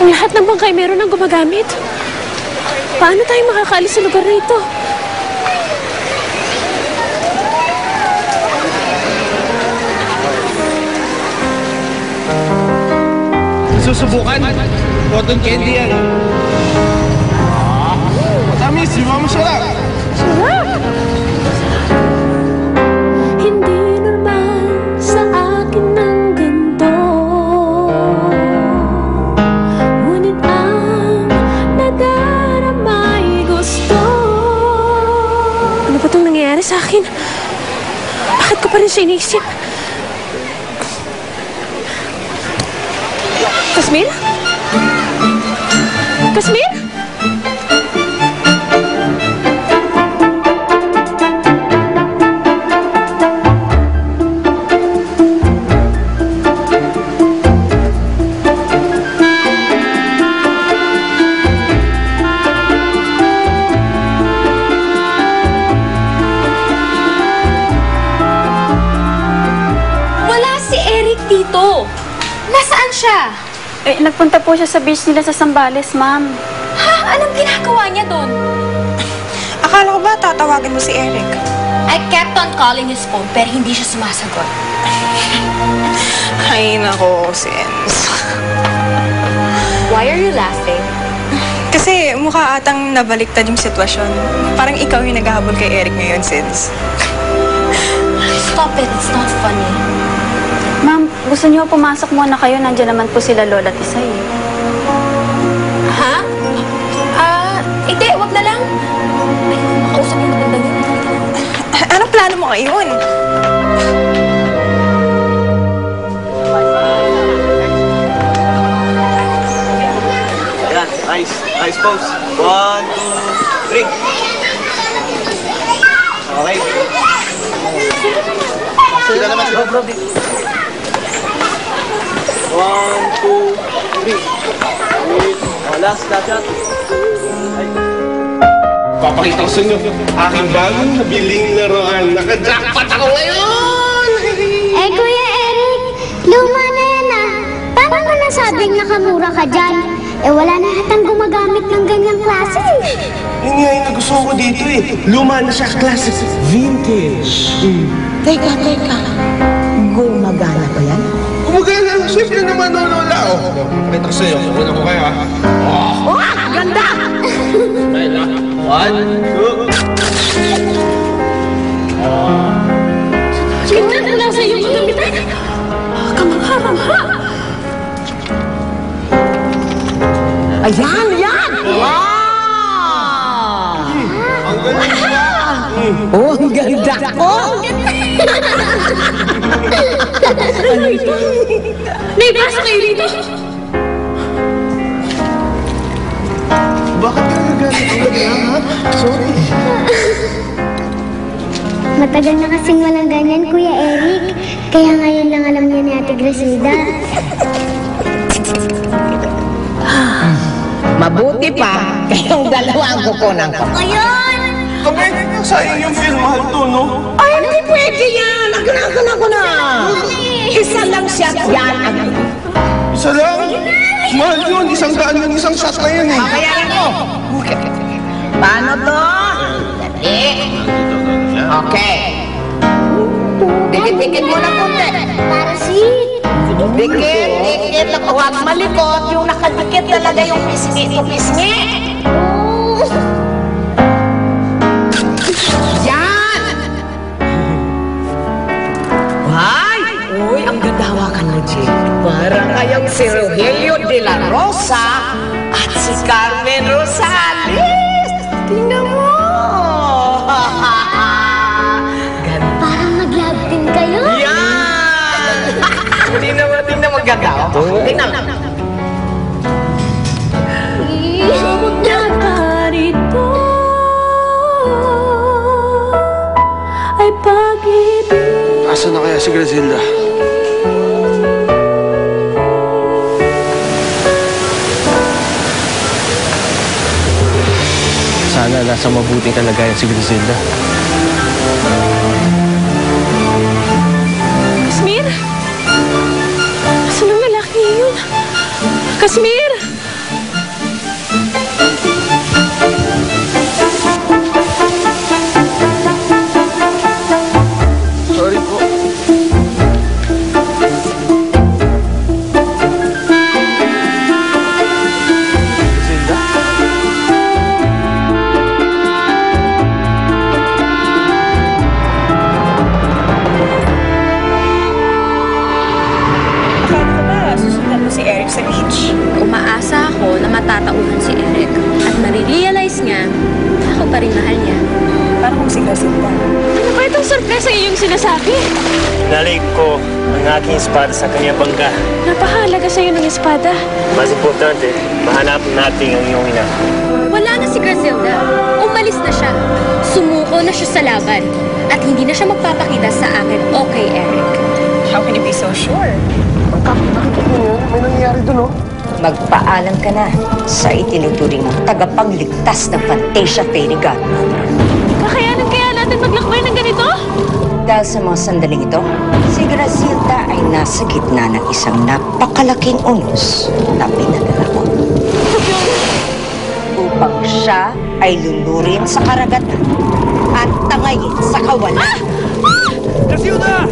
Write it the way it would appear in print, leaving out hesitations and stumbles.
Ang lahat ng bangkay meron ng gumagamit. Paano tayo makakaalis sa lugar na ito? Susubukan? Cotton candy yan. Matamis, di ba masarap? Sarap! Hindi normal sa akin ng ganito. Ngunit ang nadaramay gusto. Ano ba itong nangyayari sa akin? Bakit ko pa rin siya iniisip? Kasmir? Kasmir? Wala si Eric dito. Nasaan siya? Nagpunta po siya sa beach nila sa Zambales, ma'am. Ha? Anong ginagawa niya doon? Akala ko ba tatawagin mo si Eric? I kept on calling his phone pero hindi siya sumasagot. Ay, nako, Sins. Why are you laughing? Kasi mukha atang nabaliktad yung sitwasyon. Parang ikaw yung naghahabol kay Eric ngayon, Sins. Stop it. It's not funny. Ma'am, gusto niyo pumasok muna kayo? Nandiyan naman po sila Lola at Isay. Ha? Hindi. Wag na lang. Ay, makausap yung magandang yun. Anong plano mo ngayon? Ayan, nice. Nice pose. 1, 2, 3. Okay. Sila naman si Bob Robbie. 1, 2, 3. Last shot. Papakita ko sa inyo, aking bagong nabiling laruan. Naka-jackpot ako ngayon! Kuya Eric, luma na yan ah. Paano mo nasabing nakamura ka dyan? Wala na hatang gumagamit ng ganyang klase. Yun nga yung nagustuhan ko dito eh. Luma na siya, classic. Vintage. Teka. Gumagana ba yan? Kumagana, siyempre naman Lola. Pakita ko sa'yo, kukunan ko kayo ha. Ganda! Ayun na. 1, 2. Tingnan ko lang sa iyong kagamitan. Kamangha-mangha. Ayan! Wow! Ang galing niya. Oh, ang ganda ko! Ano ito? Naipasok kayo dito? Bakit ka nagalit? Ang galing ha? Sorry. Matagal na kasing walang ganyan, Kuya Eric. Kaya ngayon lang alam niya ni Ate Griselda. Mabuti pa, kayong dalawa ang kukunan ko. Ngayon! Kapag sa iyong filmahal to, no? Ay, hindi pwede yan! Nagkanakan ako na! Isa lang shot yan. Isa lang. Mahal yun. 100 yung isang shot na yan eh. Bayaran mo! Paano to? Okay. Dikit-dikit mo na kunti. Para sweet. Dikit. Huwag malikot. Yung nakadikit talaga yung pisngi. Yan! Ay! Uy, ang ganda ka na, Jake. Parang kayang si Rogelio de la Rosa at si Carmen Rosales. Tingnan mo! Ganda. Parang mag-love team kayo. Yan! Tingnan mo ganda. Tingnan mo. Nakarito ay pag-ibig. Asan na kaya si Griselda? Sana nasa mabuting kalagayan si Griselda. Kasmir? Asan ang lalaki yun? Kasmir! sa'yo yung sinasabi? Nalay ko ang aking espada sa kanyang bangka. Napahalaga sa'yo ng espada. Mas importante, mahanapin natin ang iyong ina. Wala na si Grazilda. Umalis na siya. Sumuko na siya sa laban. At hindi na siya magpapakita sa akin o kay Eric. How can you be so sure? May nangyayari dun, oh. Magpaalam ka na sa itinuturing mong tagapagligtas ng Fantasia Fairy Godmother. Kakayanan kaya natin maglakbay ng ganito? Dahil sa mga sandaling ito, si Grazilda ay nasa gitna ng isang napakalaking unos na pinadala ko. Upang siya ay lulurin sa karagatan at tangayin sa kawalan. Grazilda!